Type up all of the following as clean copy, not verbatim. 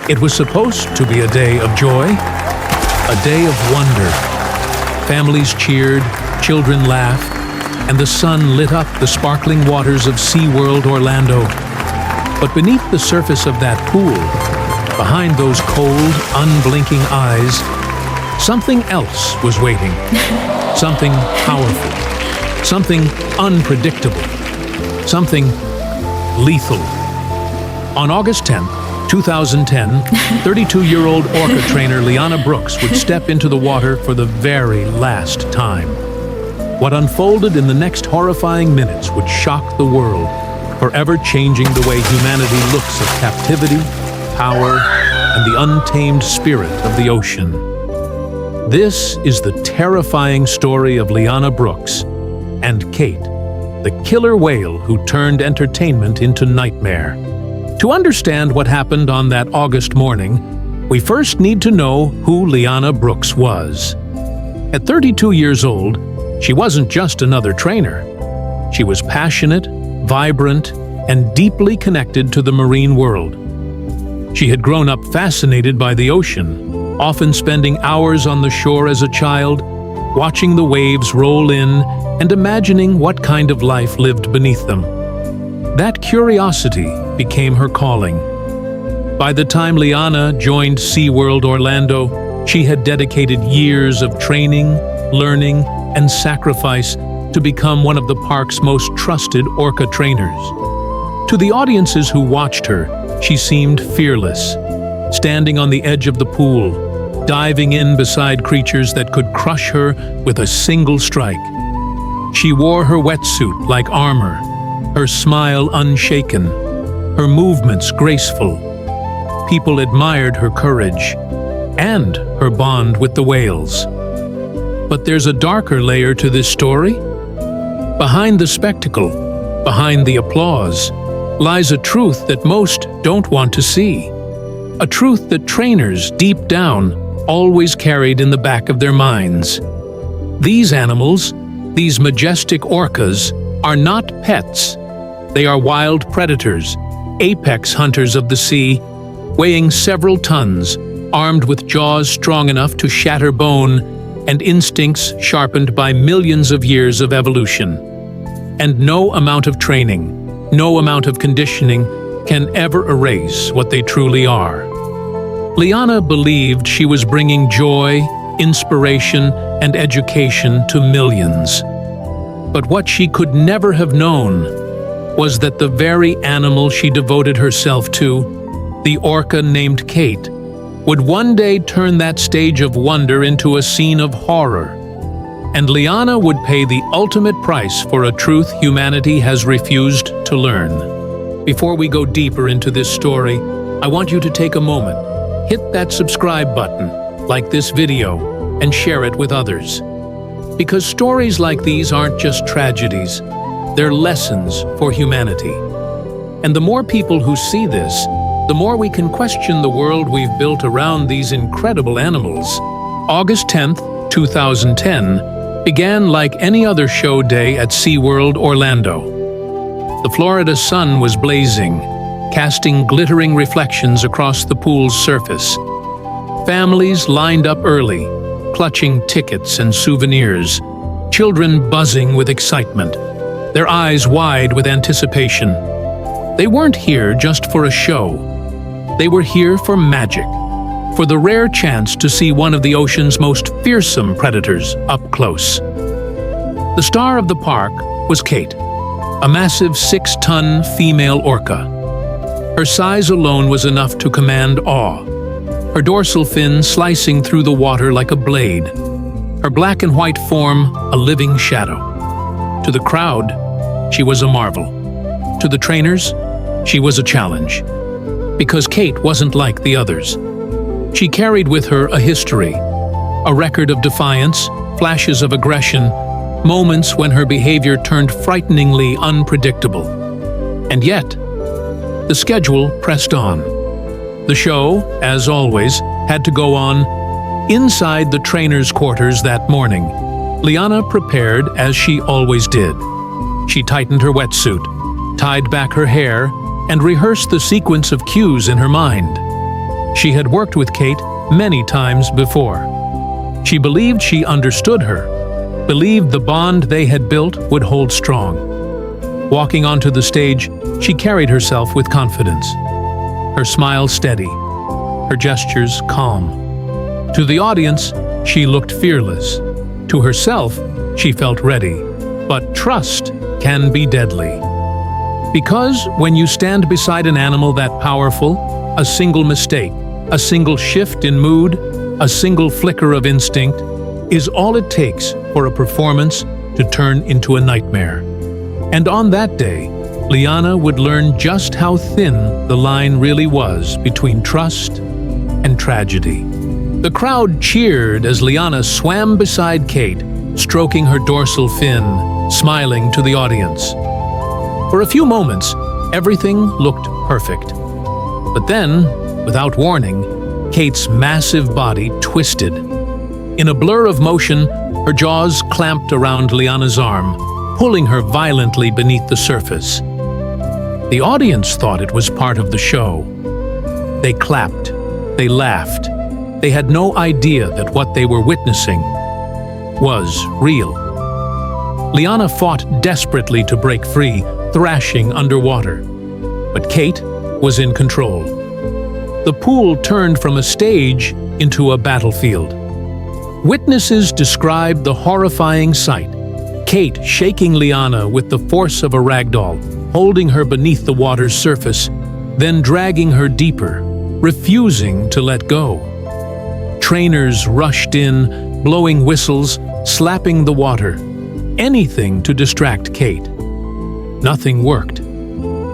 It was supposed to be a day of joy, a day of wonder. Families cheered, children laughed, and the sun lit up the sparkling waters of SeaWorld Orlando. But beneath the surface of that pool, behind those cold, unblinking eyes, something else was waiting. Something powerful, something unpredictable, something lethal. On August 10th, 2010, 32-year-old orca trainer Liana Brooks would step into the water for the very last time. What unfolded in the next horrifying minutes would shock the world, forever changing the way humanity looks at captivity, power, and the untamed spirit of the ocean. This is the terrifying story of Liana Brooks and Kate, the killer whale who turned entertainment into nightmare. To understand what happened on that August morning, we first need to know who Liana Brooks was. At 32 years old, she wasn't just another trainer. She was passionate, vibrant, and deeply connected to the marine world. She had grown up fascinated by the ocean, often spending hours on the shore as a child, watching the waves roll in and imagining what kind of life lived beneath them. That curiosity became her calling. By the time Liana joined SeaWorld Orlando, she had dedicated years of training, learning, and sacrifice to become one of the park's most trusted orca trainers. To the audiences who watched her, she seemed fearless, standing on the edge of the pool, diving in beside creatures that could crush her with a single strike. She wore her wetsuit like armor, her smile unshaken, her movements graceful. People admired her courage and her bond with the whales. But there's a darker layer to this story. Behind the spectacle, behind the applause, lies a truth that most don't want to see. A truth that trainers, deep down, always carried in the back of their minds. These animals, these majestic orcas, are not pets. They are wild predators, apex hunters of the sea, weighing several tons, armed with jaws strong enough to shatter bone, and instincts sharpened by millions of years of evolution. And no amount of training, no amount of conditioning can ever erase what they truly are. Liana believed she was bringing joy, inspiration, and education to millions. But what she could never have known was that the very animal she devoted herself to, the orca named Kate, would one day turn that stage of wonder into a scene of horror. And Liana would pay the ultimate price for a truth humanity has refused to learn. Before we go deeper into this story, I want you to take a moment, hit that subscribe button, like this video, and share it with others. Because stories like these aren't just tragedies, they're lessons for humanity. And the more people who see this, the more we can question the world we've built around these incredible animals. August 10th, 2010, began like any other show day at SeaWorld Orlando. The Florida sun was blazing, casting glittering reflections across the pool's surface. Families lined up early, clutching tickets and souvenirs, children buzzing with excitement, their eyes wide with anticipation. They weren't here just for a show. They were here for magic, for the rare chance to see one of the ocean's most fearsome predators up close. The star of the park was Kate, a massive 6-ton female orca. Her size alone was enough to command awe, her dorsal fin slicing through the water like a blade, her black and white form a living shadow. To the crowd, she was a marvel. To the trainers, she was a challenge. Because Kate wasn't like the others. She carried with her a history, a record of defiance, flashes of aggression, moments when her behavior turned frighteningly unpredictable. And yet, the schedule pressed on. The show, as always, had to go on. Inside the trainers' quarters that morning, Liana prepared as she always did. She tightened her wetsuit, tied back her hair, and rehearsed the sequence of cues in her mind. She had worked with Kate many times before. She believed she understood her, believed the bond they had built would hold strong. Walking onto the stage, she carried herself with confidence. Her smile steady, her gestures calm. To the audience, she looked fearless. To herself, she felt ready. But trust can be deadly. Because when you stand beside an animal that powerful, a single mistake, a single shift in mood, a single flicker of instinct is all it takes for a performance to turn into a nightmare. And on that day, Liana would learn just how thin the line really was between trust and tragedy. The crowd cheered as Liana swam beside Kate, stroking her dorsal fin, smiling to the audience. For a few moments, everything looked perfect. But then, without warning, Kate's massive body twisted. In a blur of motion, her jaws clamped around Liana's arm, pulling her violently beneath the surface. The audience thought it was part of the show. They clapped, they laughed. They had no idea that what they were witnessing was real. Liana fought desperately to break free, thrashing underwater. But Kate was in control. The pool turned from a stage into a battlefield. Witnesses described the horrifying sight. Kate shaking Liana with the force of a ragdoll, holding her beneath the water's surface, then dragging her deeper, refusing to let go. Trainers rushed in, blowing whistles, slapping the water, anything to distract Kate. Nothing worked.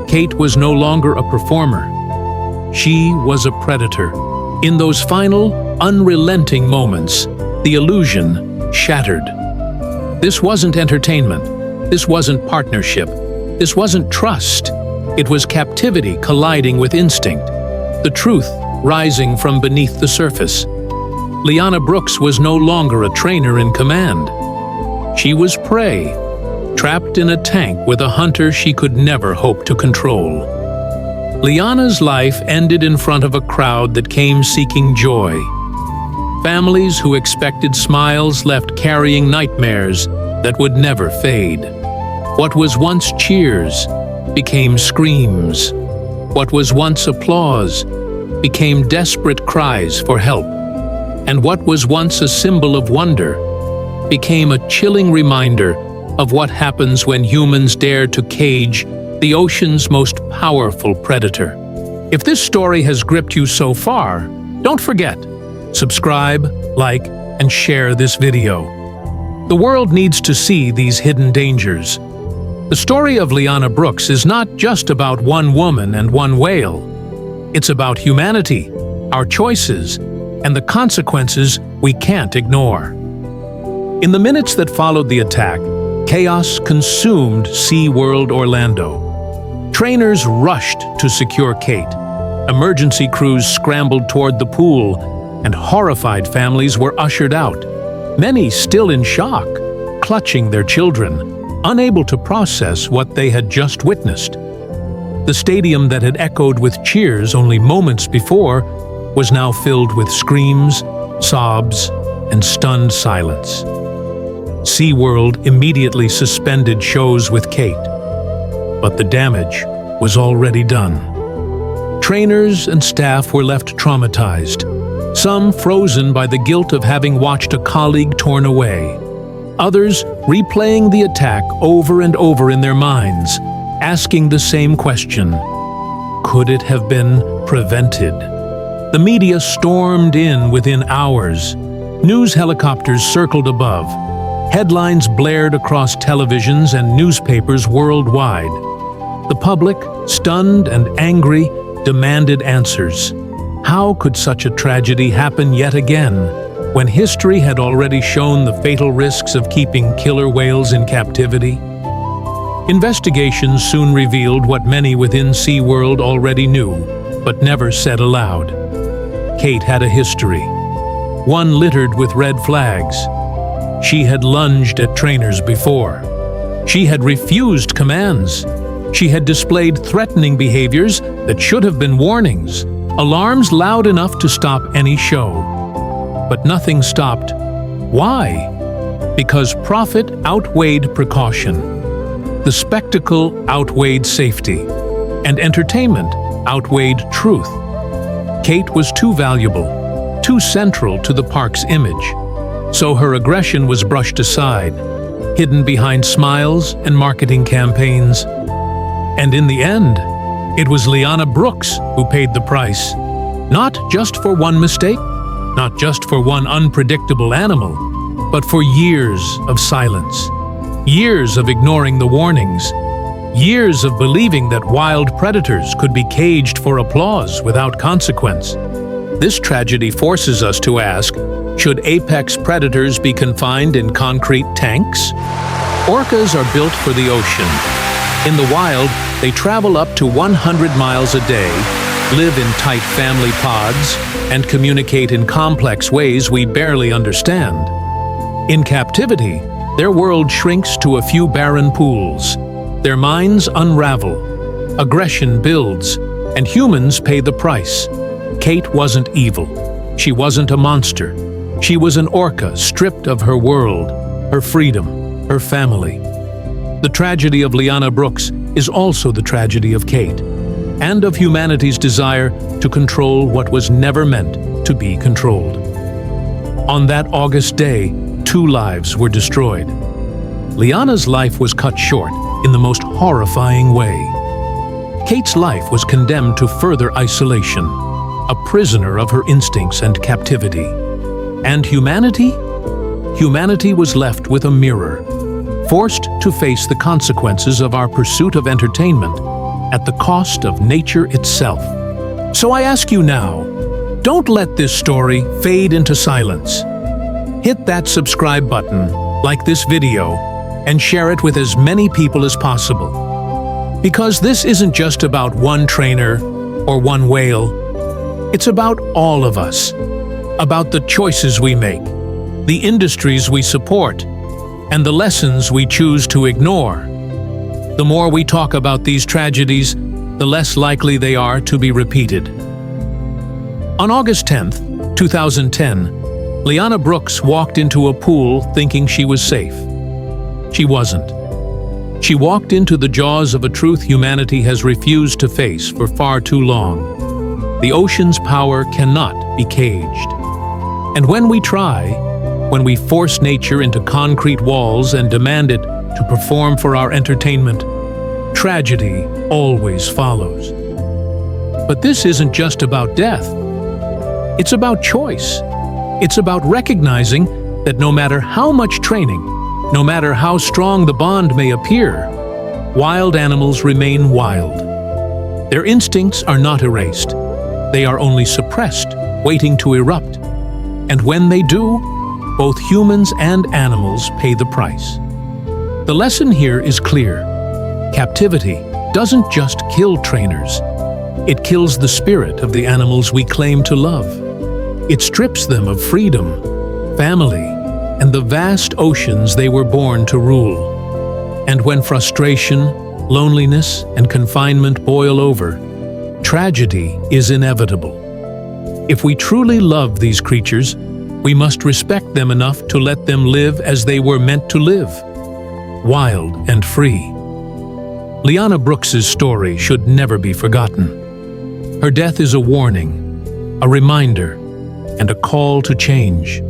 Kate was no longer a performer. She was a predator. In those final, unrelenting moments, the illusion shattered. This wasn't entertainment. This wasn't partnership. This wasn't trust. It was captivity colliding with instinct, the truth rising from beneath the surface. Liana Brooks was no longer a trainer in command. She was prey, trapped in a tank with a hunter she could never hope to control. Liana's life ended in front of a crowd that came seeking joy. Families who expected smiles left carrying nightmares that would never fade. What was once cheers became screams. What was once applause became desperate cries for help. And what was once a symbol of wonder became a chilling reminder of what happens when humans dare to cage the ocean's most powerful predator. If this story has gripped you so far, don't forget, subscribe, like, and share this video. The world needs to see these hidden dangers. The story of Liana Brooks is not just about one woman and one whale. It's about humanity, our choices, and the consequences we can't ignore. In the minutes that followed the attack, chaos consumed SeaWorld Orlando. Trainers rushed to secure Kate. Emergency crews scrambled toward the pool, and horrified families were ushered out, many still in shock, clutching their children, unable to process what they had just witnessed. The stadium that had echoed with cheers only moments before was now filled with screams, sobs, and stunned silence. SeaWorld immediately suspended shows with Kate, but the damage was already done. Trainers and staff were left traumatized, some frozen by the guilt of having watched a colleague torn away, others replaying the attack over and over in their minds, asking the same question: could it have been prevented? The media stormed in within hours. News helicopters circled above. Headlines blared across televisions and newspapers worldwide. The public, stunned and angry, demanded answers. How could such a tragedy happen yet again, when history had already shown the fatal risks of keeping killer whales in captivity? Investigations soon revealed what many within SeaWorld already knew, but never said aloud. Kate had a history, one littered with red flags. She had lunged at trainers before. She had refused commands. She had displayed threatening behaviors that should have been warnings. Alarms loud enough to stop any show. But nothing stopped. Why? Because profit outweighed precaution. The spectacle outweighed safety. And entertainment outweighed truth. Kate was too valuable, too central to the park's image. So her aggression was brushed aside, hidden behind smiles and marketing campaigns. And in the end, it was Liana Brooks who paid the price. Not just for one mistake, not just for one unpredictable animal, but for years of silence, years of ignoring the warnings, years of believing that wild predators could be caged for applause without consequence. This tragedy forces us to ask, should apex predators be confined in concrete tanks? Orcas are built for the ocean. In the wild, they travel up to 100 miles a day, live in tight family pods, and communicate in complex ways we barely understand. In captivity, their world shrinks to a few barren pools. Their minds unravel, aggression builds, and humans pay the price. Kate wasn't evil. She wasn't a monster. She was an orca stripped of her world, her freedom, her family. The tragedy of Liana Brooks is also the tragedy of Kate, and of humanity's desire to control what was never meant to be controlled. On that August day, 2 lives were destroyed. Liana's life was cut short in the most horrifying way. Kate's life was condemned to further isolation, a prisoner of her instincts and captivity. And humanity? Humanity was left with a mirror, forced to face the consequences of our pursuit of entertainment at the cost of nature itself. So I ask you now, don't let this story fade into silence. Hit that subscribe button, like this video, and share it with as many people as possible. Because this isn't just about one trainer or one whale. It's about all of us, about the choices we make, the industries we support, and the lessons we choose to ignore. The more we talk about these tragedies, the less likely they are to be repeated. On August 10th, 2010, Liana Brooks walked into a pool thinking she was safe. She wasn't. She walked into the jaws of a truth humanity has refused to face for far too long. The ocean's power cannot be caged. And when we try, when we force nature into concrete walls and demand it to perform for our entertainment, tragedy always follows. But this isn't just about death. It's about choice. It's about recognizing that no matter how much training, no matter how strong the bond may appear, wild animals remain wild. Their instincts are not erased. They are only suppressed, waiting to erupt. And when they do, both humans and animals pay the price. The lesson here is clear. Captivity doesn't just kill trainers. It kills the spirit of the animals we claim to love. It strips them of freedom, family, and the vast oceans they were born to rule. And when frustration, loneliness, and confinement boil over, tragedy is inevitable. If we truly love these creatures, we must respect them enough to let them live as they were meant to live, wild and free. Liana Brooks's story should never be forgotten. Her death is a warning, a reminder, and a call to change.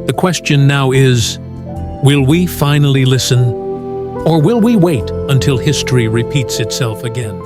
The question now is, will we finally listen, or will we wait until history repeats itself again?